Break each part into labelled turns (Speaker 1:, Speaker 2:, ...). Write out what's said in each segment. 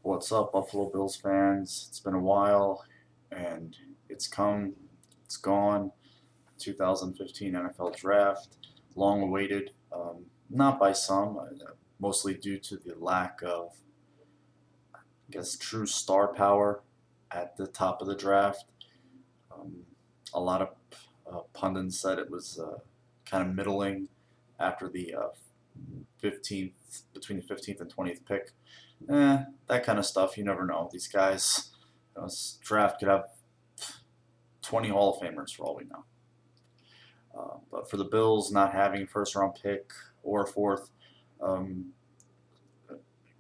Speaker 1: What's up, Buffalo Bills fans? It's been a while, and it's come, it's gone. 2015 NFL Draft, long awaited, not by some, mostly due to the lack of, I guess, true star power at the top of the draft. Um, a lot of pundits said it was kind of middling after the 15th, between the 15th and 20th pick. That kind of stuff. You never know. These guys, this draft could have 20 Hall of Famers for all we know. But for the Bills not having a first round pick or a fourth, um,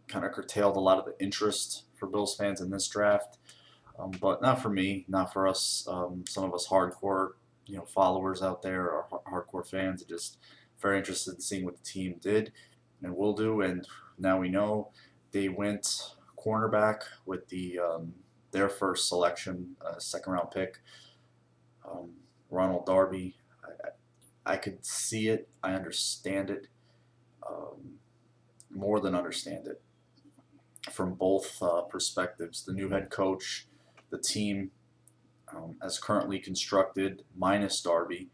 Speaker 1: kind of curtailed a lot of the interest for Bills fans in this draft. But not for me, not for us. Some of us hardcore, followers out there or hardcore fans are just very interested in seeing what the team did and will do. And now we know they went cornerback with their first selection, second round pick, um, Ronald Darby. I could see it. I understand it. More than understand it from both perspectives. The new head coach, the team as currently constructed, minus Darby.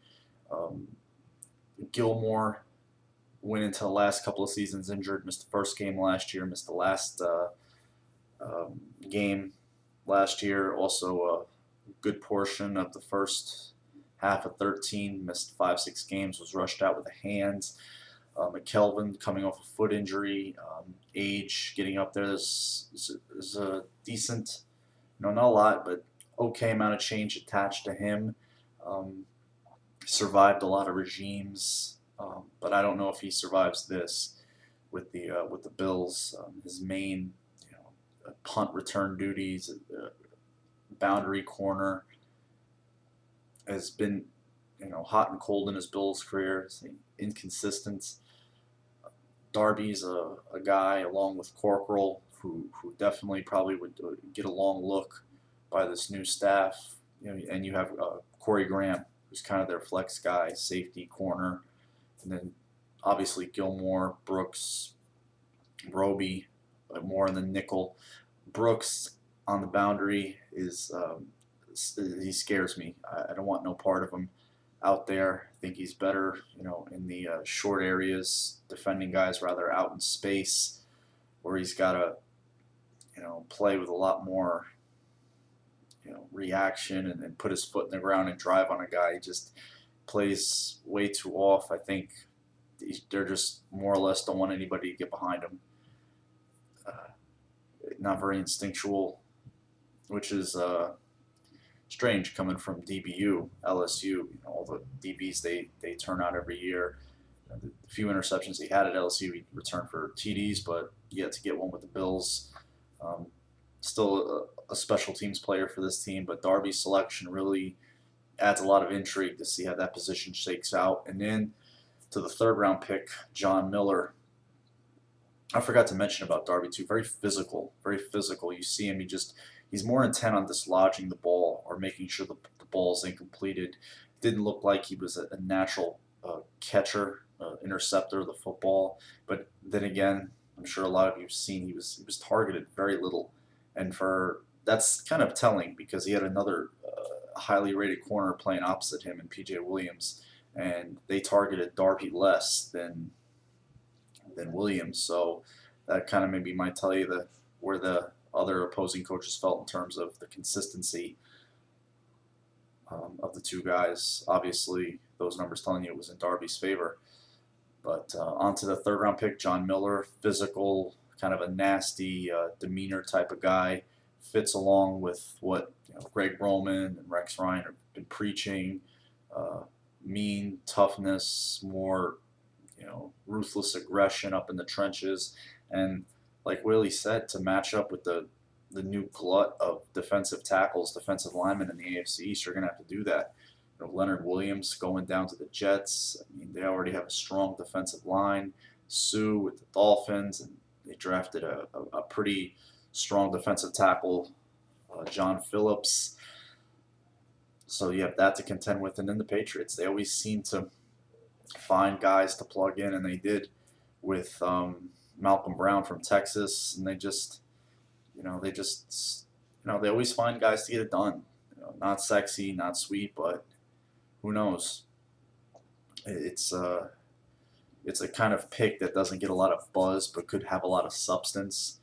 Speaker 1: Um, Gilmore went into the last couple of seasons injured, missed the first game last year, missed the last game last year, also a good portion of the first half of 13, missed 5, 6 games, was rushed out with the hands. McKelvin coming off a foot injury, age getting up there. There's a decent, not a lot, but okay amount of change attached to him. Um, Survived a lot of regimes, but I don't know if he survives this with the Bills. His main, punt return duties, boundary corner, has been, hot and cold in his Bills career. It's inconsistent. Darby's a guy along with Corkle who definitely probably would get a long look by this new staff. And you have Corey Graham, who's kind of their flex guy, safety corner, and then obviously Gilmore, Brooks, Roby, more in the nickel. Brooks on the boundary he scares me. I don't want no part of him out there. I think he's better, in the short areas, defending guys rather out in space, where he's got to, play with a lot more, reaction and put his foot in the ground and drive on a guy. He just plays way too off. I think they're just more or less don't want anybody to get behind him. Not very instinctual, which is strange coming from DBU, LSU. All the DBs they turn out every year. The few interceptions he had at LSU, he returned for TDs, but yet to get one with the Bills. Still a special teams player for this team, but Darby's selection really adds a lot of intrigue to see how that position shakes out. And then to the third round pick, John Miller. I forgot to mention about Darby too. Very physical, very physical. You see him, he's more intent on dislodging the ball or making sure the ball's incompleted. Didn't look like he was a natural catcher, interceptor of the football. But then again, I'm sure a lot of you have seen he was targeted very little, and that's kind of telling because he had another highly rated corner playing opposite him in P.J. Williams, and they targeted Darby less than Williams. So that kind of maybe might tell you where the other opposing coaches felt in terms of the consistency of the two guys. Obviously, those numbers telling you it was in Darby's favor. But on to the third round pick, John Miller, physical, kind of a nasty demeanor type of guy, fits along with what Greg Roman and Rex Ryan have been preaching. Mean, toughness, more ruthless aggression up in the trenches, and like Willie said, to match up with the new glut of defensive tackles, defensive linemen in the AFC East, you're going to have to do that. Leonard Williams going down to the Jets. I mean, they already have a strong defensive line. Sue with the Dolphins, and they drafted a pretty strong defensive tackle, John Phillips. So you have that to contend with. And then the Patriots, they always seem to find guys to plug in, and they did with Malcolm Brown from Texas, and they just They just, they always find guys to get it done. Not sexy, not sweet, but who knows? It's it's a kind of pick that doesn't get a lot of buzz, but could have a lot of substance.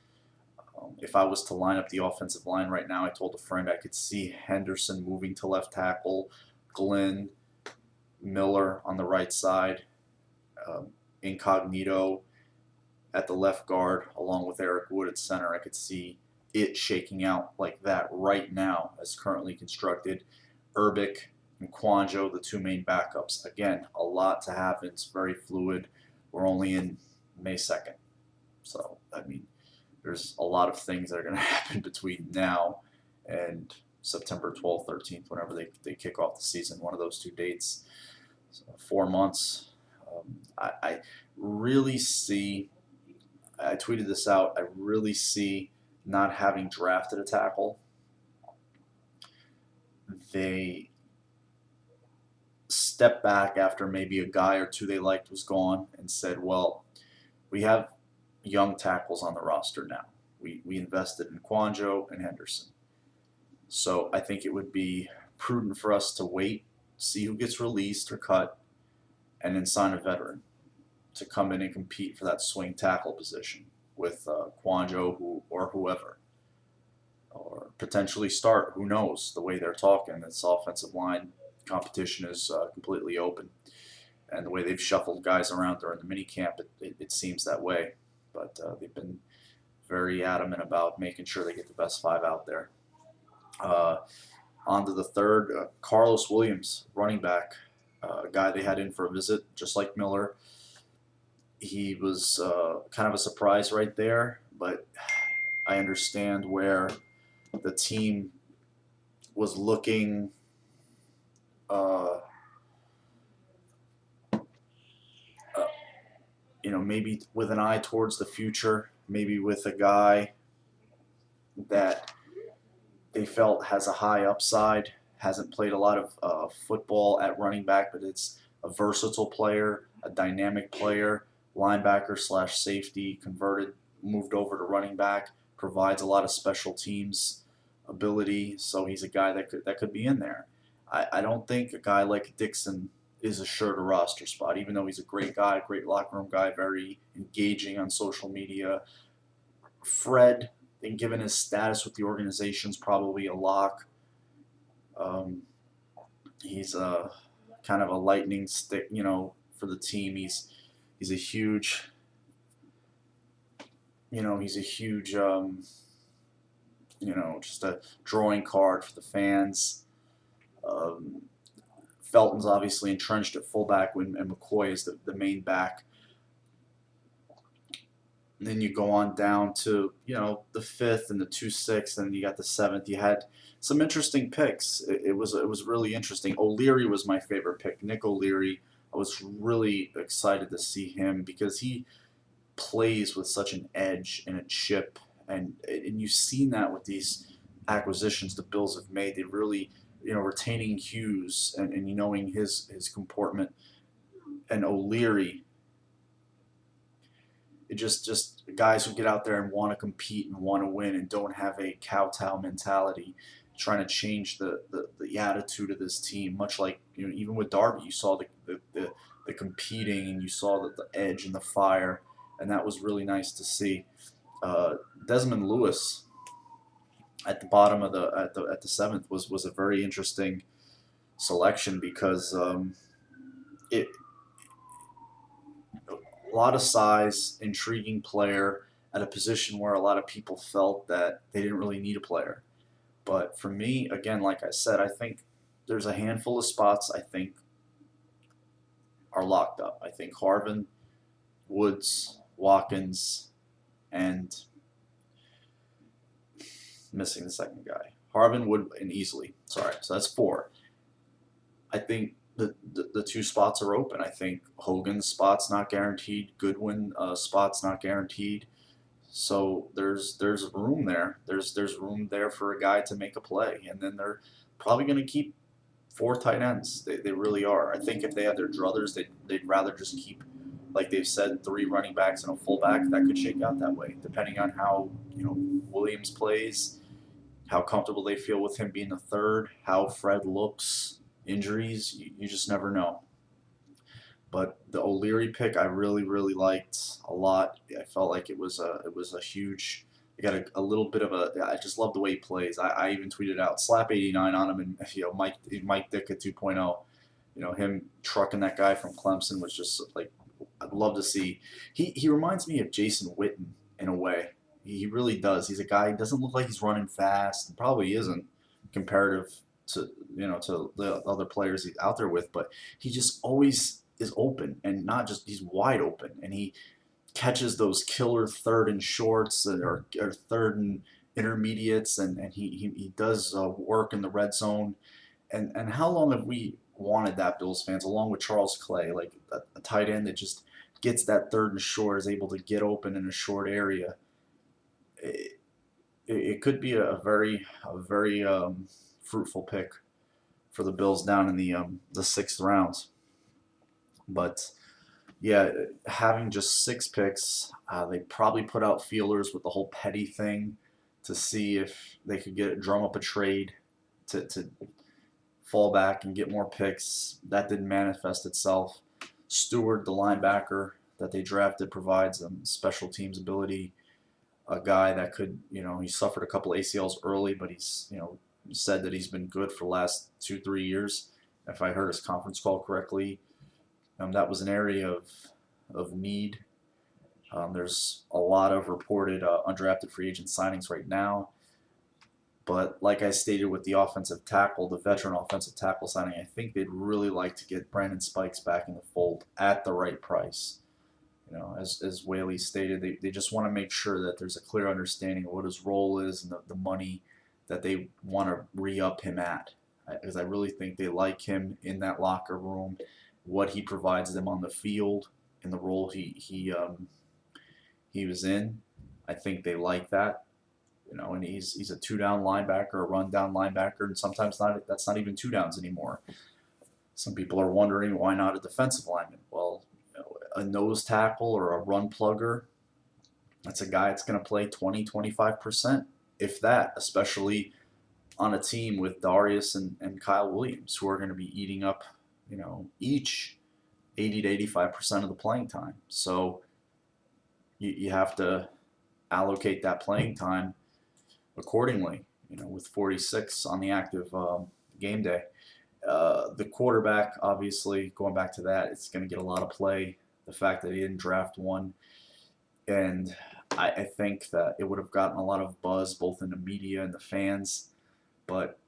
Speaker 1: If I was to line up the offensive line right now, I told a friend I could see Henderson moving to left tackle, Glenn, Miller on the right side, um, Incognito at the left guard, along with Eric Wood at center. I could see it shaking out like that right now, as currently constructed. Urbic and Quanjo, the two main backups. Again, a lot to happen. It's very fluid. We're only in May 2nd. So, I mean, there's a lot of things that are going to happen between now and September 12th, 13th, whenever they kick off the season, one of those two dates. So 4 months. I really see, I tweeted this out, I really see not having drafted a tackle. They stepped back after maybe a guy or two they liked was gone and said, well, we have young tackles on the roster now. We invested in Quanjo and Henderson. So I think it would be prudent for us to wait, see who gets released or cut, and then sign a veteran to come in and compete for that swing tackle position with Quanjo or whoever. Or potentially start, who knows, the way they're talking. This offensive line competition is completely open. And the way they've shuffled guys around during the mini camp, it seems that way. But they've been very adamant about making sure they get the best five out there. On to the third, Carlos Williams, running back, a guy they had in for a visit, just like Miller. He was kind of a surprise right there, but I understand where the team was looking maybe with an eye towards the future, maybe with a guy that they felt has a high upside, hasn't played a lot of football at running back, but it's a versatile player, a dynamic player, linebacker slash safety, converted, moved over to running back, provides a lot of special teams ability, so he's a guy that could be in there. I don't think a guy like Dixon is assured a roster spot, even though he's a great guy, great locker room guy, very engaging on social media. Fred, and given his status with the organization, is probably a lock. He's a kind of a lightning stick, for the team. He's a huge, just a drawing card for the fans. Felton's obviously entrenched at fullback and McCoy is the main back. And then you go on down to, the 5th and the 2-6, and you got the 7th. You had some interesting picks. It was really interesting. O'Leary was my favorite pick. Nick O'Leary. I was really excited to see him because he plays with such an edge and a chip, and you've seen that with these acquisitions the Bills have made. They really, retaining Hughes and knowing his comportment, and O'Leary. It just guys who get out there and want to compete and want to win and don't have a kowtow mentality, trying to change the attitude of this team. Much like even with Darby, you saw the competing and you saw the edge and the fire, and that was really nice to see. Desmond Lewis at the bottom of at the 7th was a very interesting selection because a lot of size, intriguing player at a position where a lot of people felt that they didn't really need a player. But for me, again, like I said, I think there's a handful of spots I think are locked up. I think Harvin, Woods, Watkins, and missing the second guy. Harvin, Wood, and Easley. Sorry, so that's 4. I think the 2 spots are open. I think Hogan's spot's not guaranteed. Goodwin spot's not guaranteed. So there's room there. There's room there for a guy to make a play. And then they're probably going to keep 4 tight ends. They really are. I think if they had their druthers, they'd rather just keep like they've said, 3 running backs and a fullback, that could shake out that way, depending on how Williams plays, how comfortable they feel with him being the third, how Fred looks, injuries. You just never know. But the O'Leary pick, I really, really liked a lot. I felt like it was a huge. I got a little bit of a. I just love the way he plays. I even tweeted out slap 89 on him, and Mike Dick at 2.0. Him trucking that guy from Clemson was just like I'd love to see. He reminds me of Jason Witten in a way. He really does. He's a guy. He doesn't look like he's running fast. Probably isn't comparative to the other players he's out there with, but he just always is open, and not just he's wide open, and he catches those killer third and shorts or third and intermediates, and he does work in the red zone. And how long have we wanted that, Bills fans, along with Charles Clay, like a tight end that just gets that third and short, is able to get open in a short area. It could be a very fruitful pick for the Bills down in the 6th round. But yeah, having just 6 picks, they probably put out feelers with the whole Petty thing to see if they could drum up a trade to fall back and get more picks. That didn't manifest itself. Stewart, the linebacker that they drafted, provides them special teams ability. A guy that could, he suffered a couple ACLs early, but he's, said that he's been good for the last 2-3 years. If I heard his conference call correctly, that was an area of need. There's a lot of reported undrafted free agent signings right now. But like I stated with the offensive tackle, the veteran offensive tackle signing, I think they'd really like to get Brandon Spikes back in the fold at the right price. As Whaley stated, they just want to make sure that there's a clear understanding of what his role is and the money that they want to re-up him at. Because I really think they like him in that locker room, what he provides them on the field, and the role he was in. I think they like that. And he's a 2-down linebacker, a run-down linebacker, and sometimes that's not even 2 downs anymore. Some people are wondering why not a defensive lineman. Well, a nose tackle or a run plugger, that's a guy that's going to play 20-25%, if that, especially on a team with Darius and Kyle Williams, who are going to be eating up, each 80-85% of the playing time. So you have to allocate that playing time accordingly, with 46 on the active game day. The quarterback, obviously, going back to that, it's going to get a lot of play. The fact that he didn't draft one, and I think that it would have gotten a lot of buzz both in the media and the fans, but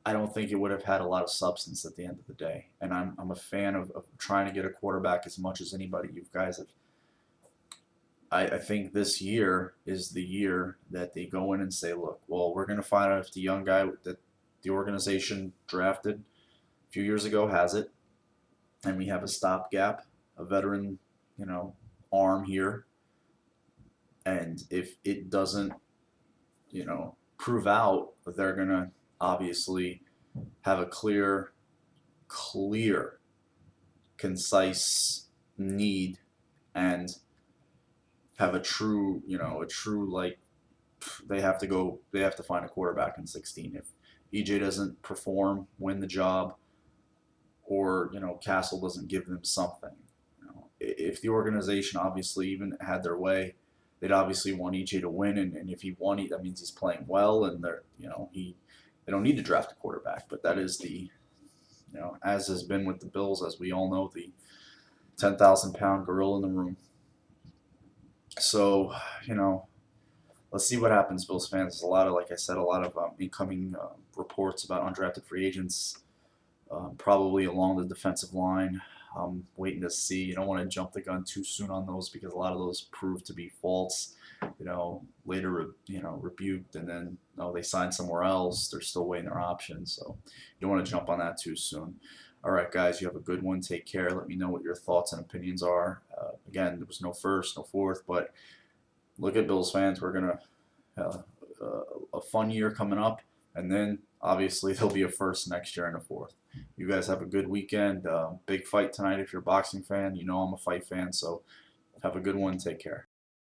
Speaker 1: I don't think it would have had a lot of substance at the end of the day. And I'm a fan of trying to get a quarterback as much as anybody. You guys have. I think this year is the year that they go in and say, look, well, we're going to find out if the young guy that the organization drafted a few years ago has it, and we have a stopgap, a veteran, arm here. And if it doesn't, prove out, they're going to obviously have a clear, concise need and have a true, like, they have to find a quarterback in 16. If EJ doesn't perform, win the job, or, Castle doesn't give them something. If the organization obviously even had their way, they'd obviously want EJ to win, and if he won, that means he's playing well, and they don't need to draft a quarterback. But that is as has been with the Bills, as we all know, the 10,000-pound gorilla in the room. So, let's see what happens, Bills fans. There's like I said, a lot of incoming reports about undrafted free agents, probably along the defensive line. Waiting to see. You don't want to jump the gun too soon on those, because a lot of those prove to be false. Later, rebuked, and then they signed somewhere else. They're still weighing their options, so you don't want to jump on that too soon. All right, guys, you have a good one. Take care. Let me know what your thoughts and opinions are. Again, there was no first, no fourth, but look at Bills fans. We're gonna a fun year coming up, and then obviously there'll be a first next year and a fourth. You guys have a good weekend. Big fight tonight if you're a boxing fan. You know I'm a fight fan, so have a good one. Take care.